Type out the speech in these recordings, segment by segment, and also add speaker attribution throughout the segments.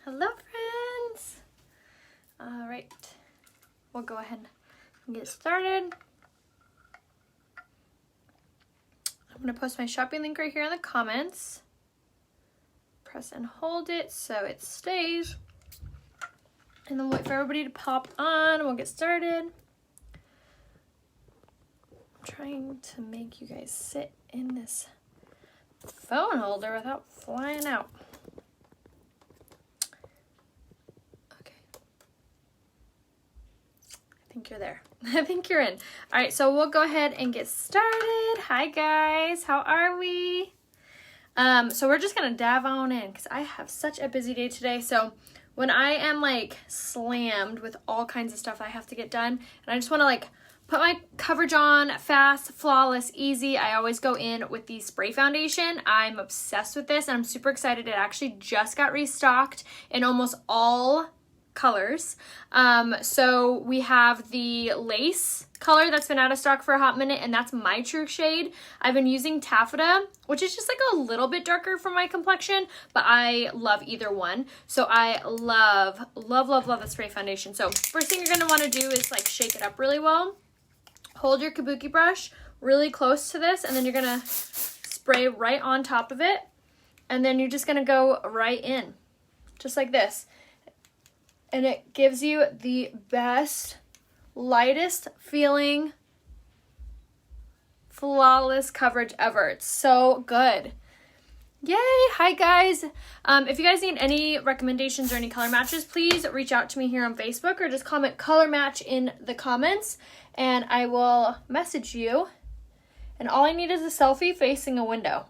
Speaker 1: Hello friends! Alright, we'll go ahead and get started. I'm going to post my shopping link right here in the comments. Press and hold it so it stays. And then wait for everybody to pop on and we'll get started. I'm trying to make you guys sit in this phone holder without flying out. I think you're there. I think you're in. All right, so we'll go ahead and get started. Hi guys, how are we? So we're just gonna dive on in because I have such a busy day today. So when I am like slammed with all kinds of stuff I have to get done, and I just want to like put my coverage on fast, flawless, easy, I always go in with the spray foundation. I'm obsessed with this and I'm super excited. It actually just got restocked in almost all colors. So we have the lace color that's been out of stock for a hot minute, and that's my true shade. I've been using taffeta, which is just like a little bit darker for my complexion, but I love either one. So I love the spray foundation. So first thing you're going to want to do is like shake it up really well. Hold your kabuki brush really close to this, and then you're going to spray right on top of it, and then you're just going to go right in just like this. And it gives you the best, lightest feeling, flawless coverage ever. It's so good. Yay! Hi guys! If you guys need any recommendations or any color matches, please reach out to me here on Facebook or just comment color match in the comments and I will message you. And all I need is a selfie facing a window.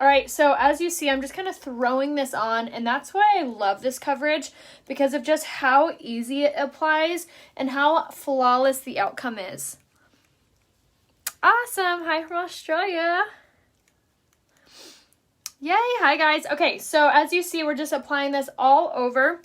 Speaker 1: Alright, so as you see, I'm just kind of throwing this on, and that's why I love this coverage, because of just how easy it applies and how flawless the outcome is. Awesome! Hi from Australia! Yay! Hi guys! Okay, so as you see, we're just applying this all over.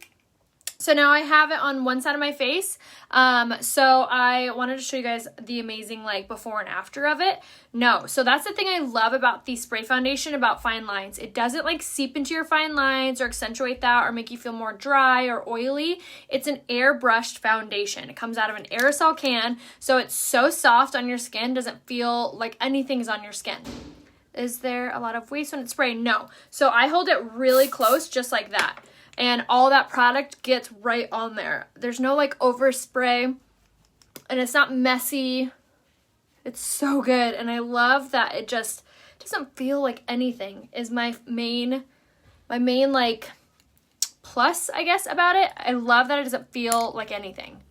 Speaker 1: So now I have it on one side of my face. So I wanted to show you guys the amazing like before and after of it. No, so that's the thing I love about the spray foundation about fine lines. It doesn't like seep into your fine lines or accentuate that or make you feel more dry or oily. It's an airbrushed foundation. It comes out of an aerosol can, so it's so soft on your skin, doesn't feel like anything's on your skin. Is there a lot of waste when it's sprayed? No. So I hold it really close just like that. And all that product gets right on there. There's no like overspray, and it's not messy. It's so good, and I love that it just doesn't feel like anything is my main like plus, I guess, about it. I love that it doesn't feel like anything.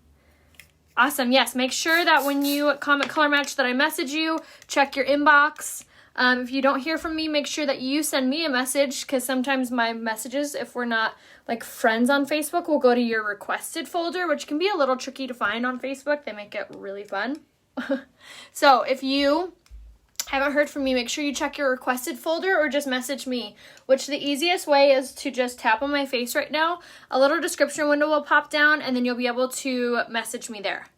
Speaker 1: Awesome. Yes, make sure that when you comment color match that I message you, check your inbox. If you don't hear from me, make sure that you send me a message, because sometimes my messages, if we're not like friends on Facebook, will go to your requested folder, which can be a little tricky to find on Facebook. They make it really fun. So if you haven't heard from me, make sure you check your requested folder or just message me, which the easiest way is to just tap on my face right now. A little description window will pop down, and then you'll be able to message me there.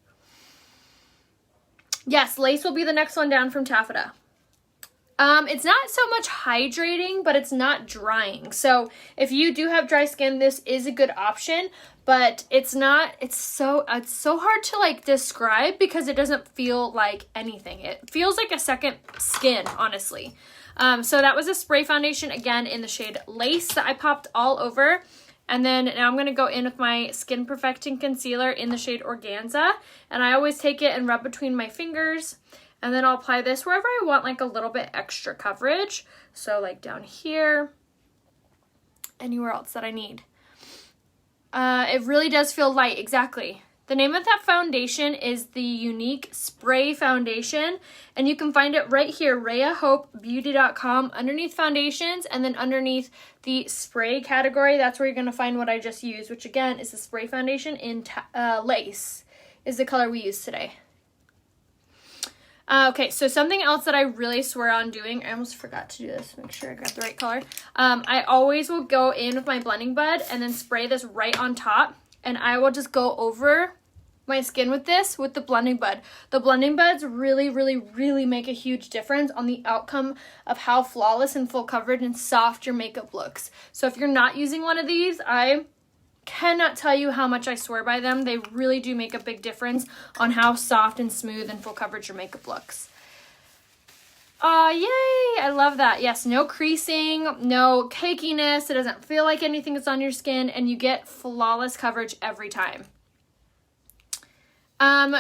Speaker 1: Yes, lace will be the next one down from taffeta. It's not so much hydrating, but it's not drying. So if you do have dry skin, this is a good option, but it's so hard to like describe because it doesn't feel like anything. It feels like a second skin, honestly. So that was a spray foundation, again, in the shade Lace that I popped all over. And then now I'm going to go in with my Skin Perfecting Concealer in the shade Organza. And I always take it and rub between my fingers. And then I'll apply this wherever I want like a little bit extra coverage. So like down here, anywhere else that I need. It really does feel light, exactly. The name of that foundation is the Unique Spray Foundation. And you can find it right here, RheaHopeBeauty.com, underneath foundations, and then underneath the spray category. That's where you're going to find what I just used, which again is the spray foundation in Lace is the color we used today. Okay, so something else that I really swear on doing, I almost forgot to do this, make sure I got the right color. I always will go in with my blending bud and then spray this right on top, and I will just go over my skin with this, with the blending bud. The blending buds really make a huge difference on the outcome of how flawless and full coverage and soft your makeup looks. So if you're not using one of these, I cannot tell you how much I swear by them. They really do make a big difference on how soft and smooth and full coverage your makeup looks. Yay! I love that. Yes, no creasing, no cakiness. It doesn't feel like anything is on your skin, and you get flawless coverage every time.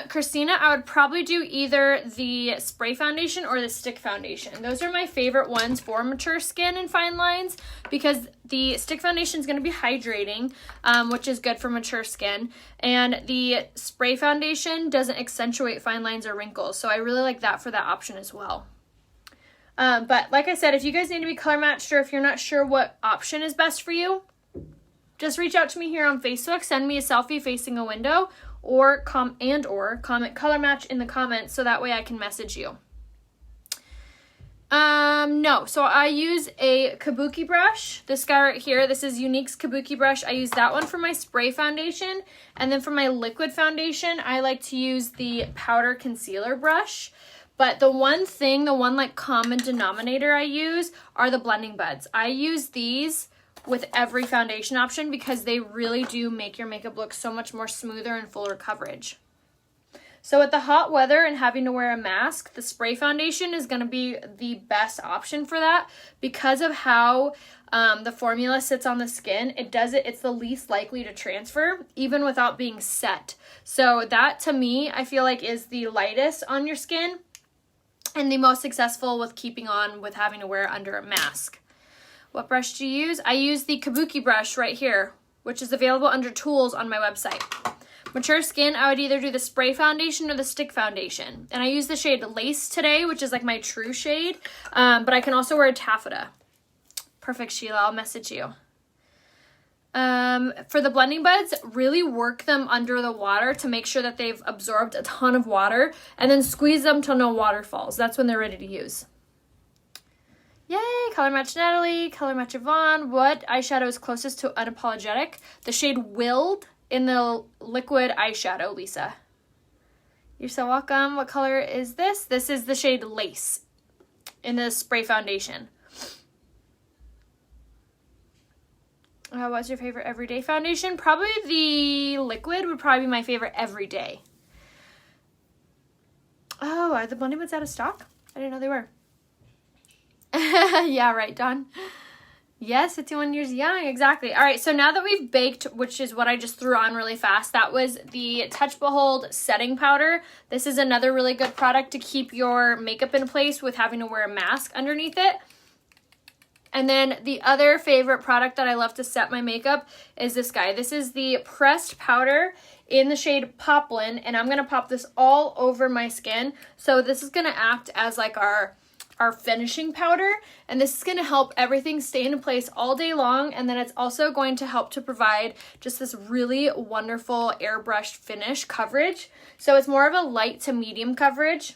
Speaker 1: Christina, I would probably do either the spray foundation or the stick foundation. Those are my favorite ones for mature skin and fine lines because the stick foundation is going to be hydrating, which is good for mature skin. And the spray foundation doesn't accentuate fine lines or wrinkles. So I really like that for that option as well. But like I said, if you guys need to be color matched or if you're not sure what option is best for you, just reach out to me here on Facebook, send me a selfie facing a window, or comment color match in the comments so that way I can message you. No, so I use a kabuki brush. This guy right here, this is Younique's kabuki brush. I use that one for my spray foundation, and then for my liquid foundation, I like to use the powder concealer brush. But the one like common denominator I use are the blending buds. I use these with every foundation option because they really do make your makeup look so much more smoother and fuller coverage. So with the hot weather and having to wear a mask, the spray foundation is going to be the best option for that because of how the formula sits on the skin. It's the least likely to transfer even without being set. So that to me, I feel like is the lightest on your skin and the most successful with keeping on with having to wear it under a mask. What brush do you use? I use the kabuki brush right here, which is available under tools on my website. Mature skin, I would either do the spray foundation or the stick foundation. And I use the shade Lace today, which is like my true shade, but I can also wear a taffeta. Perfect, Sheila, I'll message you. For the blending buds, really work them under the water to make sure that they've absorbed a ton of water, and then squeeze them till no water falls. That's when they're ready to use. Yay, Color Match Natalie, Color Match Yvonne. What eyeshadow is closest to Unapologetic? The shade Willed in the liquid eyeshadow, Lisa. You're so welcome. What color is this? This is the shade Lace in the spray foundation. What's your favorite everyday foundation? Probably the liquid would probably be my favorite everyday. Oh, are the blending buds out of stock? I didn't know they were. Yeah, right, Dawn. Yes, 51 years young, exactly. All right, so now that we've baked, which is what I just threw on really fast, that was the Touch Behold setting powder. This is another really good product to keep your makeup in place with having to wear a mask underneath it. And then the other favorite product that I love to set my makeup is this guy. This is the pressed powder in the shade Poplin, and I'm going to pop this all over my skin. So this is going to act as like our finishing powder, and this is going to help everything stay in place all day long, and then it's also going to help to provide just this really wonderful airbrushed finish coverage. So it's more of a light to medium coverage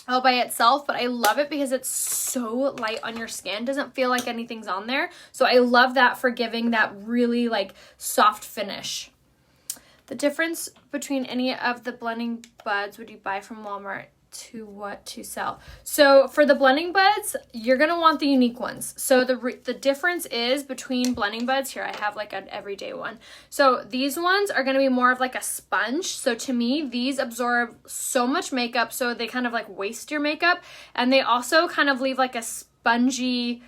Speaker 1: all by itself, but I love it because it's so light on your skin. Doesn't feel like anything's on there. So I love that for giving that really like soft finish. The difference between any of the blending buds would you buy from Walmart to what to sell? So for the blending buds, you're gonna want the Younique ones. So the difference is between blending buds, here I have like an everyday one. So these ones are gonna be more of like a sponge. So to me, these absorb so much makeup, so they kind of like waste your makeup, and they also kind of leave like a spongy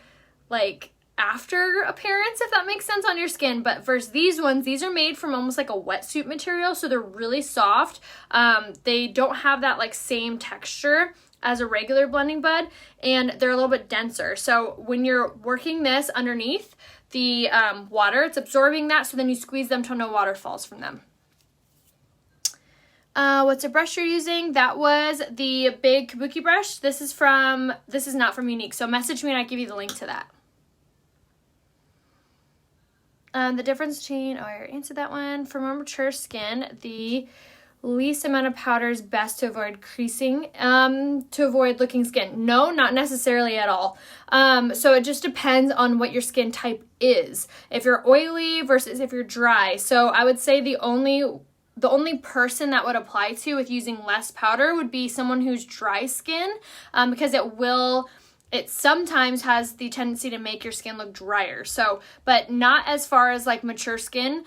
Speaker 1: like after appearance, if that makes sense, on your skin. But versus these ones, these are made from almost like a wetsuit material, so they're really soft. They don't have that like same texture as a regular blending bud, and they're a little bit denser. So when you're working this underneath the water, it's absorbing that, so then you squeeze them till no water falls from them. What's a brush you're using? That was the big kabuki brush. This is not from Younique, so message me and I give you the link to that. The difference between, I already answered that one. For more mature skin, the least amount of powder is best to avoid creasing, to avoid looking skin. No, not necessarily at all. So it just depends on what your skin type is. If you're oily versus if you're dry. So I would say the only person that would apply to with using less powder would be someone who's dry skin, because it will it sometimes has the tendency to make your skin look drier. So, but not as far as like mature skin.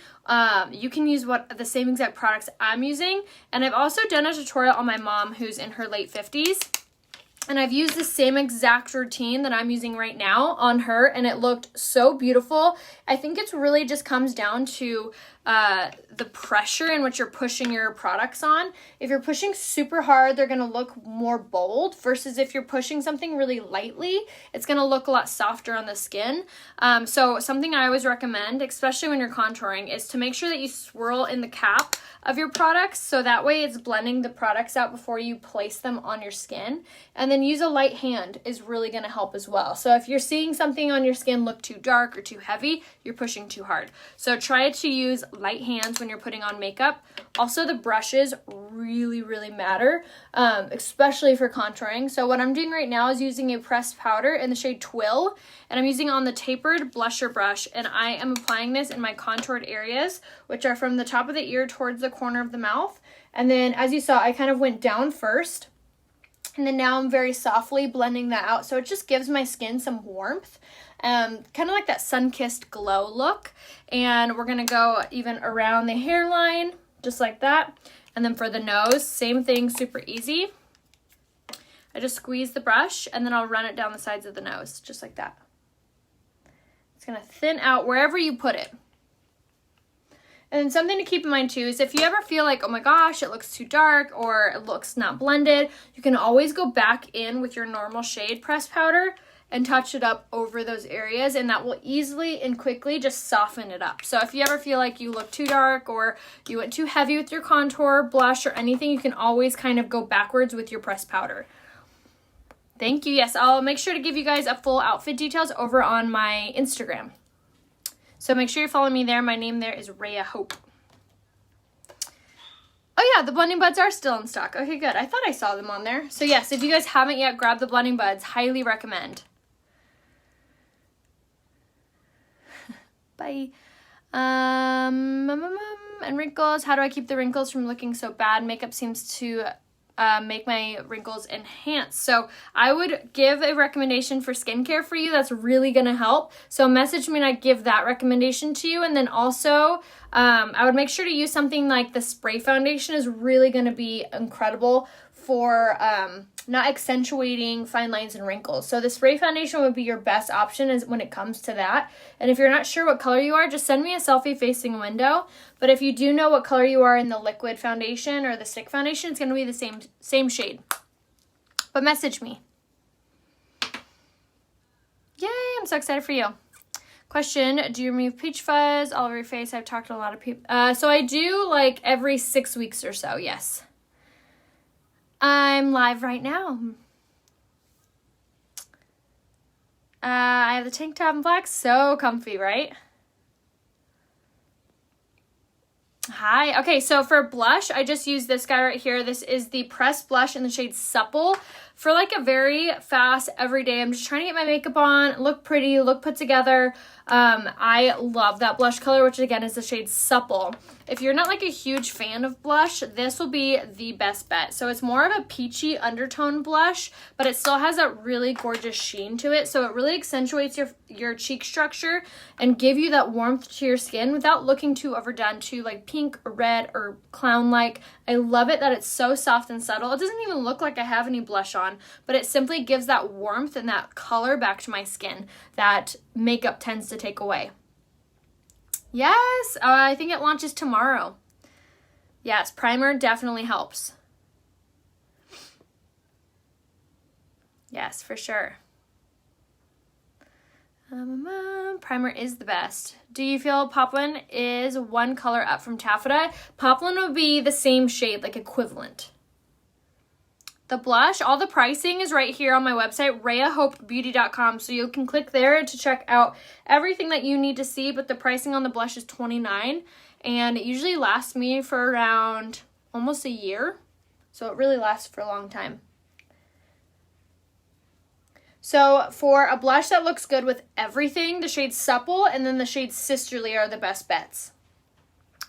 Speaker 1: You can use the same exact products I'm using. And I've also done a tutorial on my mom who's in her late 50s. And I've used the same exact routine that I'm using right now on her, and it looked so beautiful. I think it's really just comes down to the pressure in which you're pushing your products on. If you're pushing super hard, they're going to look more bold, versus if you're pushing something really lightly, it's going to look a lot softer on the skin. So something I always recommend, especially when you're contouring, is to make sure that you swirl in the cap of your products, so that way it's blending the products out before you place them on your skin. And then use a light hand is really going to help as well. So if you're seeing something on your skin look too dark or too heavy, you're pushing too hard. So try to use light hands when you're putting on makeup. Also, the brushes really, really matter, especially for contouring. So what I'm doing right now is using a pressed powder in the shade Twill, and I'm using it on the tapered blusher brush, and I am applying this in my contoured areas, which are from the top of the ear towards the corner of the mouth. And then, as you saw, I kind of went down first, and then now I'm very softly blending that out, so it just gives my skin some warmth, kind of like that sun-kissed glow look. And we're gonna go even around the hairline, just like that. And then for the nose, same thing, super easy. I just squeeze the brush, and then I'll run it down the sides of the nose, just like that. It's gonna thin out wherever you put it. And then something to keep in mind too is if you ever feel like, oh my gosh, it looks too dark or it looks not blended, you can always go back in with your normal shade pressed powder and touch it up over those areas, and that will easily and quickly just soften it up. So if you ever feel like you look too dark or you went too heavy with your contour, blush, or anything, you can always kind of go backwards with your pressed powder. Thank you. Yes, I'll make sure to give you guys a full outfit details over on my Instagram. So make sure you follow me there. My name there is Rhea Hope. Oh yeah, the blending buds are still in stock. Okay, good. I thought I saw them on there. So yes, if you guys haven't yet grabbed the blending buds, highly recommend. Bye. And wrinkles. How do I keep the wrinkles from looking so bad? Makeup seems to make my wrinkles enhance. So I would give a recommendation for skincare for you that's really going to help. So message me and I give that recommendation to you. And then also I would make sure to use something like the spray foundation is really going to be incredible for not accentuating fine lines and wrinkles. So the spray foundation would be your best option when it comes to that. And if you're not sure what color you are, just send me a selfie facing a window. But if you do know what color you are in the liquid foundation or the stick foundation, it's going to be the same shade. But message me. Yay, I'm so excited for you. Question, do you remove peach fuzz all over your face? I've talked to a lot of people. So I do like every 6 weeks or so, yes. I'm live right now. I have the tank top in black. So comfy, right? Hi. Okay, so for blush, I just use this guy right here. This is the pressed blush in the shade Supple. For like a very fast everyday, I'm just trying to get my makeup on, look pretty, look put together. I love that blush color, which again is the shade Supple. If you're not like a huge fan of blush, this will be the best bet. So it's more of a peachy undertone blush, but it still has that really gorgeous sheen to it. So it really accentuates your cheek structure and give you that warmth to your skin without looking too overdone, too like pink or red or clown-like. I love it that it's so soft and subtle. It doesn't even look like I have any blush on, but it simply gives that warmth and that color back to my skin that makeup tends to take away. Yes, I think it launches tomorrow. Yes, primer definitely helps. Yes, for sure. Primer is the best. Do you feel Poplin is one color up from Taffeta? Poplin would be the same shade, like equivalent. The blush, all the pricing is right here on my website, RheaHopeBeauty.com. So you can click there to check out everything that you need to see, but the pricing on the blush is $29, and it usually lasts me for around almost a year. So it really lasts for a long time. So for a blush that looks good with everything, the shade Supple and then the shade Sisterly are the best bets.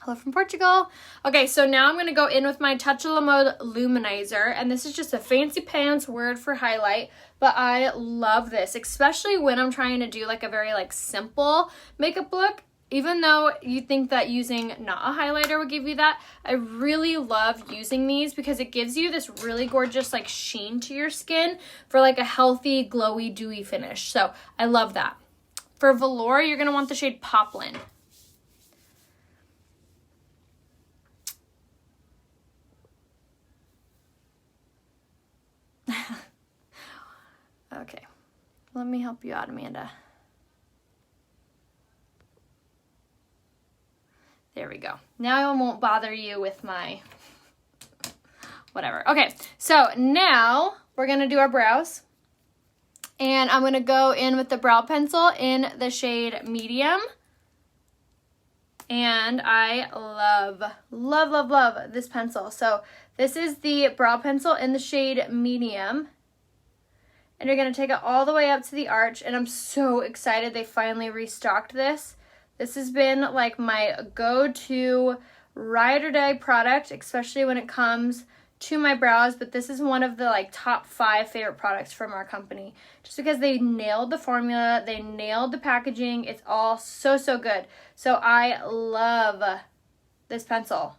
Speaker 1: Hello from Portugal. Okay, so now I'm going to go in with my Touch of La Mode Luminizer, and this is just a fancy pants word for highlight, but I love this, especially when I'm trying to do like a very like simple makeup look. Even though you think that using not a highlighter would give you that, I really love using these because it gives you this really gorgeous like sheen to your skin for like a healthy, glowy, dewy finish. So I love that. For velour, you're going to want the shade Poplin. Okay, let me help you out, Amanda. There we go. Now I won't bother you with my whatever. Okay, so now we're going to do our brows. And I'm going to go in with the brow pencil in the shade Medium. And I love this pencil. So this is the brow pencil in the shade Medium. And you're going to take it all the way up to the arch. And I'm so excited they finally restocked this. This has been like my go-to ride or die product, especially when it comes to my brows. But this is one of the like top 5 favorite products from our company. Just because they nailed the formula, they nailed the packaging. It's all so good. So I love this pencil.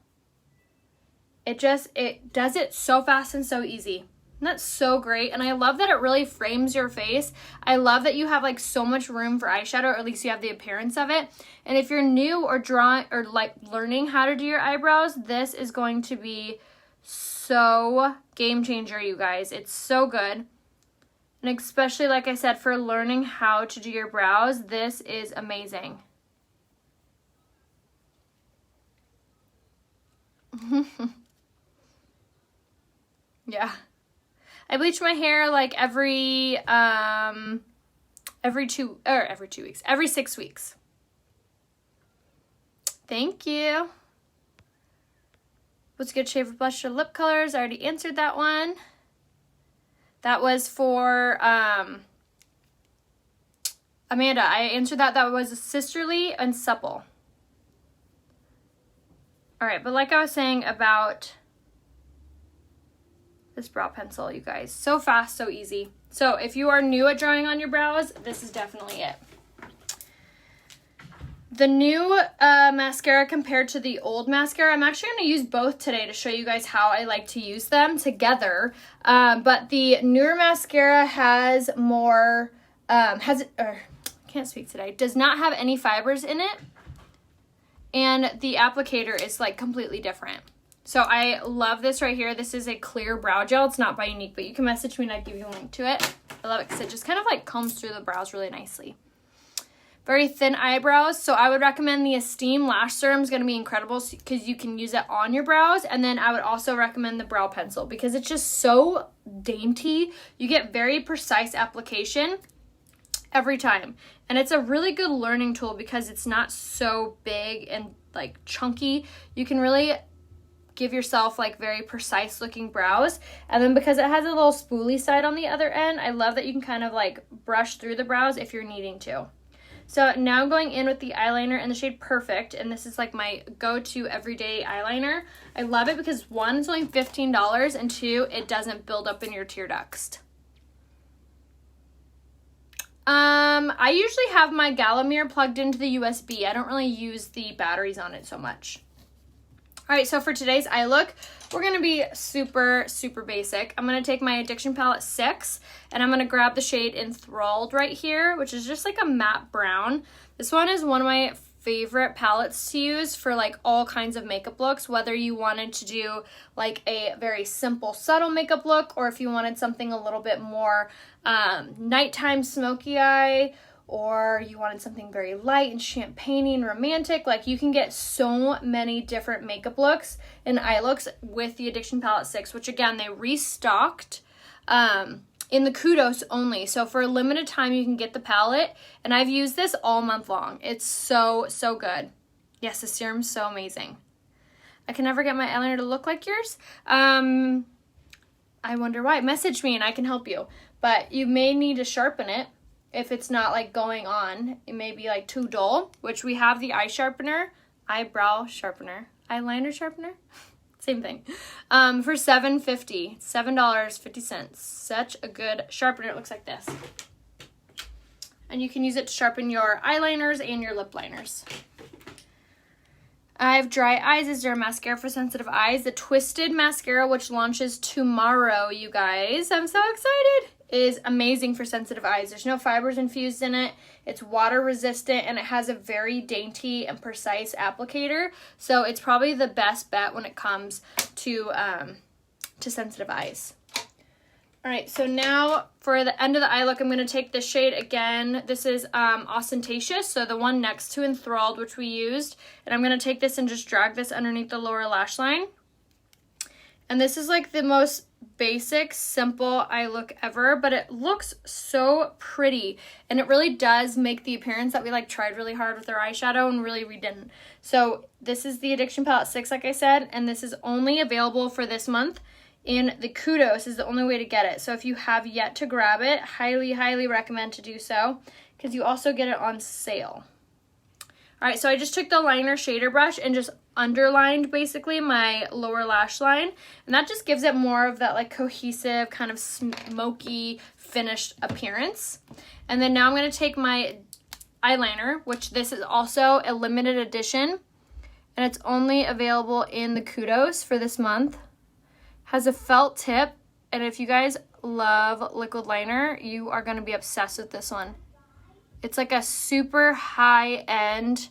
Speaker 1: It does it so fast and so easy. And that's so great. And I love that it really frames your face. I love that you have like so much room for eyeshadow, or at least you have the appearance of it. And if you're new or drawing or like learning how to do your eyebrows, this is going to be so game changer, you guys. It's so good. And especially, like I said, for learning how to do your brows, this is amazing. Yeah. I bleach my hair like every 6 weeks. Thank you. What's a good shade for blush or lip colors? I already answered that one. That was for Amanda. I answered that. That was Sisterly and Supple. All right, but like I was saying about this brow pencil, you guys. So fast, so easy. So if you are new at drawing on your brows, this is definitely it. The new mascara compared to the old mascara, I'm actually going to use both today to show you guys how I like to use them together. But the newer mascara has more, can't speak today, does not have any fibers in it. And the applicator is like completely different. So I love this right here. This is a clear brow gel. It's not by Younique, but you can message me and I'll give you a link to it. I love it because it just kind of like combs through the brows really nicely. Very thin eyebrows, so I would recommend the Esteem Lash Serum. Is going to be incredible because you can use it on your brows. And then I would also recommend the brow pencil because it's just so dainty. You get very precise application every time. And it's a really good learning tool because it's not so big and like chunky. You can really give yourself like very precise looking brows. And then because it has a little spoolie side on the other end, I love that you can kind of like brush through the brows if you're needing to. So now I'm going in with the eyeliner in the shade Perfect, and this is like my go-to everyday eyeliner. I love it because 1, it's only $15, and 2, it doesn't build up in your tear ducts. I usually have my Gallimier plugged into the USB. I don't really use the batteries on it so much. All right, so for today's eye look, we're going to be super basic. I'm going to take my Addiction Palette 6, and I'm going to grab the shade Enthralled right here, which is just like a matte brown. This one is one of my favorite palettes to use for like all kinds of makeup looks, whether you wanted to do like a very simple, subtle makeup look, or if you wanted something a little bit more nighttime smoky eye, or you wanted something very light and champagne-y and romantic. Like, you can get so many different makeup looks and eye looks with the Addiction Palette 6, which again, they restocked in the Kudos only. So for a limited time, you can get the palette, and I've used this all month long. It's so good. Yes, the serum's so amazing. I can never get my eyeliner to look like yours. I wonder why. Message me and I can help you. But you may need to sharpen it. If it's not like going on, it may be like too dull, which we have the eye sharpener. eyebrow sharpener. Eyeliner sharpener? Same thing. For $7.50. $7.50. Such a good sharpener. It looks like this. And you can use it to sharpen your eyeliners and your lip liners. I have Dry Eyes is their mascara for sensitive eyes. The Twisted mascara, which launches tomorrow, you guys. I'm so excited. Is amazing for sensitive eyes. There's no fibers infused in it. It's water resistant and it has a very dainty and precise applicator. So it's probably the best bet when it comes to sensitive eyes. All right, so now for the end of the eye look, I'm going to take this shade again. This is Ostentatious, so the one next to Enthralled, which we used. And I'm going to take this and just drag this underneath the lower lash line. And this is like the most basic, simple eye look ever, but it looks so pretty. And it really does make the appearance that we like tried really hard with our eyeshadow and really we didn't. So this is the Addiction Palette 6, like I said, and this is only available for this month. And the Kudos is the only way to get it. So if you have yet to grab it, highly, highly recommend to do so because you also get it on sale. All right, so I just took the liner shader brush and just underlined basically my lower lash line. And that just gives it more of that like cohesive kind of smoky finished appearance. And then now I'm going to take my eyeliner, which this is also a limited edition. And it's only available in the Kudos for this month. Has a felt tip, and if you guys love liquid liner, you are going to be obsessed with this one. It's like a super high-end,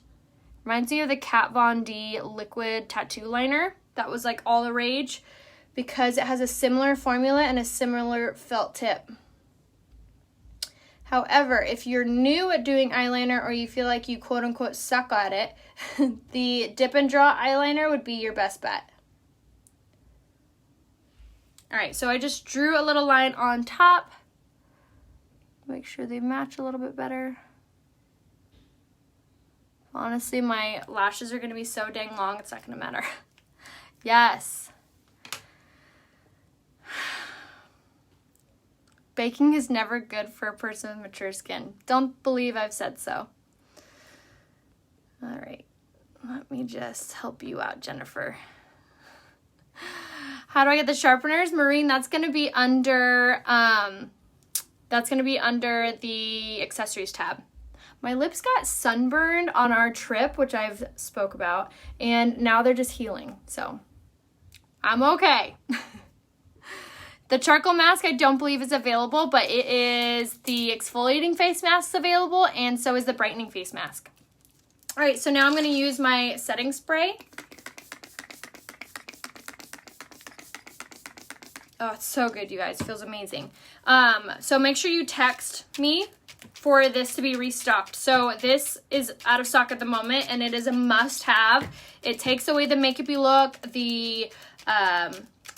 Speaker 1: reminds me of the Kat Von D liquid tattoo liner. That was like all the rage because it has a similar formula and a similar felt tip. However, if you're new at doing eyeliner or you feel like you quote-unquote suck at it, the Dip and Draw eyeliner would be your best bet. All right, so I just drew a little line on top. Make sure they match a little bit better. Honestly, my lashes are going to be so dang long, it's not going to matter. Yes. Baking is never good for a person with mature skin. Don't believe I've said so. All right, let me just help you out, Jennifer. How do I get the sharpeners? Maureen, that's going to be under the accessories tab. My lips got sunburned on our trip, which I've spoke about, and now they're just healing. So I'm okay. The charcoal mask I don't believe is available, but it is the exfoliating face mask available, and so is the brightening face mask. All right, so now I'm going to use my setting spray. Oh, it's so good, you guys. It feels amazing. So make sure you text me for this to be restocked. So this is out of stock at the moment, and it is a must-have. It takes away the makeup-y look, the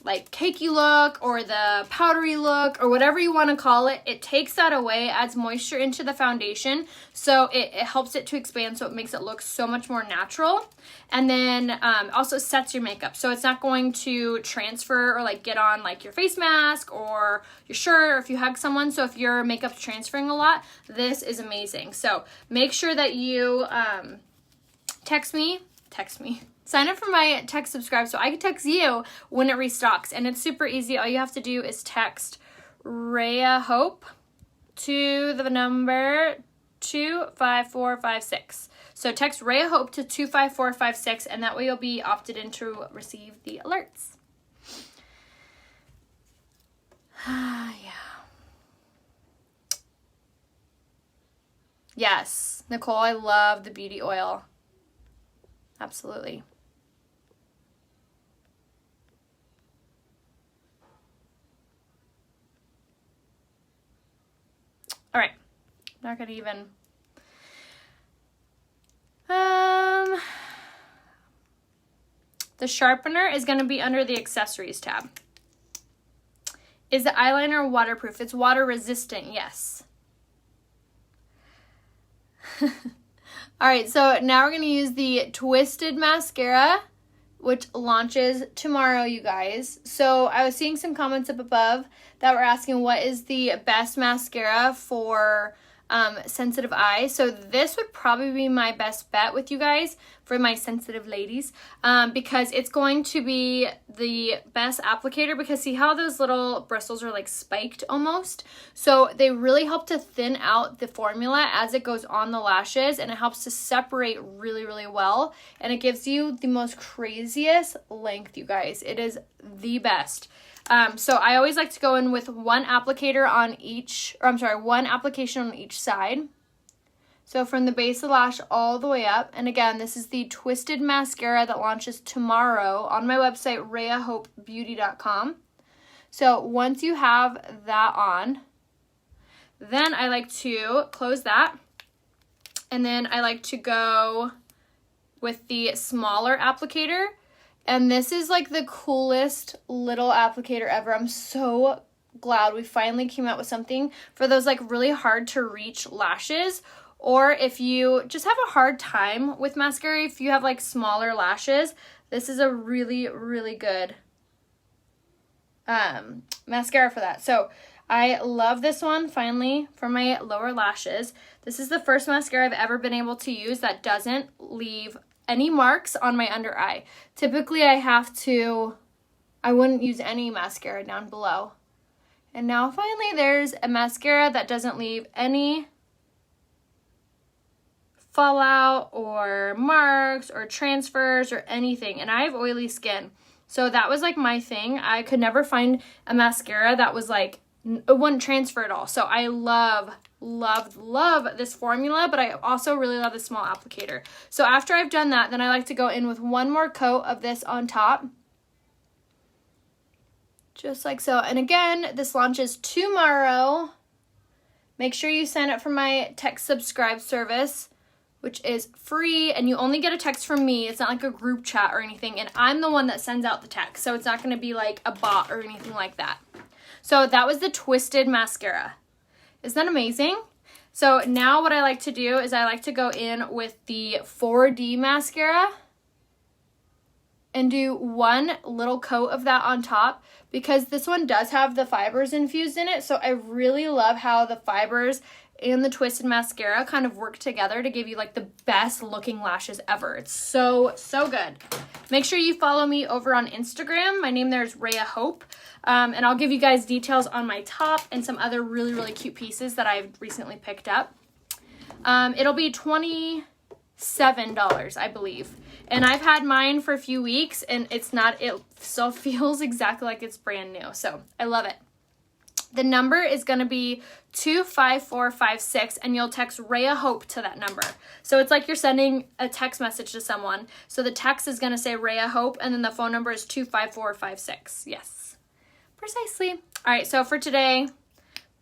Speaker 1: like cakey look, or the powdery look, or whatever you want to call it. It takes that away, adds moisture into the foundation, so it helps it to expand, so it makes it look so much more natural. And then also sets your makeup, so it's not going to transfer or like get on like your face mask or your shirt, or if you hug someone. So if your makeup's transferring a lot, this is amazing. So make sure that you text me. Sign up for my text subscribe so I can text you when it restocks. And it's super easy. All you have to do is text Rhea Hope to the number 25456. So text Rhea Hope to 25456, and that way you'll be opted in to receive the alerts. Yeah. Yes, Nicole, I love the beauty oil. Absolutely. All right, not gonna even, the sharpener is gonna be under the accessories tab. Is the eyeliner waterproof? It's water resistant, yes. All right, so now we're gonna use the Twisted mascara, which launches tomorrow, you guys. So I was seeing some comments up above that were asking what is the best mascara for sensitive eyes. So this would probably be my best bet with you guys for my sensitive ladies, because it's going to be the best applicator, because see how those little bristles are like spiked almost? So they really help to thin out the formula as it goes on the lashes, and it helps to separate really, really well. And it gives you the most craziest length, you guys. It is the best. So I always like to go in with one applicator on each, one application on each side. So from the base of the lash all the way up. And again, this is the Twisted Mascara that launches tomorrow on my website, RheaHopeBeauty.com. So once you have that on, then I like to close that. And then I like to go with the smaller applicator. And this is like the coolest little applicator ever. I'm so glad we finally came out with something for those like really hard to reach lashes. Or if you just have a hard time with mascara, if you have like smaller lashes, this is a really, really good mascara for that. So I love this one finally for my lower lashes. This is the first mascara I've ever been able to use that doesn't leave any marks on my under eye. Typically I wouldn't use any mascara down below. And now finally there's a mascara that doesn't leave any fallout or marks or transfers or anything. And I have oily skin, so that was like my thing. I could never find a mascara that was like, it wouldn't transfer at all. So I love this formula, but I also really love the small applicator. So after I've done that, then I like to go in with one more coat of this on top. Just like so. And again, this launches tomorrow. Make sure you sign up for my text subscribe service, which is free, and you only get a text from me. It's not like a group chat or anything, and I'm the one that sends out the text, so it's not going to be like a bot or anything like that. So that was the Twisted Mascara. Isn't that amazing? So now what I like to do is I like to go in with the 4D mascara and do one little coat of that on top, because this one does have the fibers infused in it. So I really love how the fibers and the Twisted Mascara kind of work together to give you like the best looking lashes ever. It's so good. Make sure you follow me over on Instagram. My name there is Rhea Hope. And I'll give you guys details on my top and some other really, really cute pieces that I've recently picked up. It'll be $27, I believe. And I've had mine for a few weeks, and it still feels exactly like it's brand new. So I love it. The number is going to be 25456, and you'll text Rhea Hope to that number. So it's like you're sending a text message to someone. So the text is going to say Rhea Hope, and then the phone number is 25456. Yes, precisely. All right, so for today,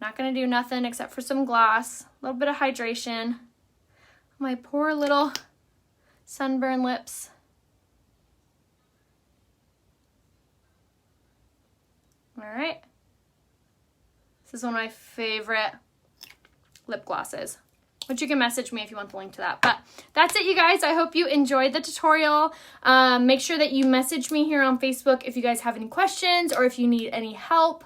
Speaker 1: not going to do nothing except for some gloss, a little bit of hydration. My poor little sunburned lips. All right. This is one of my favorite lip glosses, which you can message me if you want the link to that. But that's it, you guys. I hope you enjoyed the tutorial. Make sure that you message me here on Facebook if you guys have any questions or if you need any help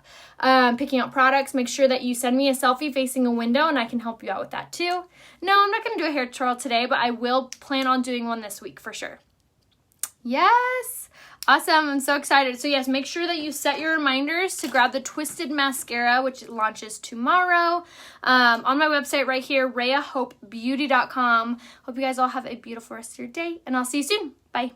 Speaker 1: picking out products. Make sure that you send me a selfie facing a window, and I can help you out with that too. No, I'm not going to do a hair tutorial today, but I will plan on doing one this week for sure. Yes! Awesome, I'm so excited. So yes, make sure that you set your reminders to grab the Twisted Mascara, which launches tomorrow on my website right here, RheaHopeBeauty.com. Hope you guys all have a beautiful rest of your day, and I'll see you soon. Bye.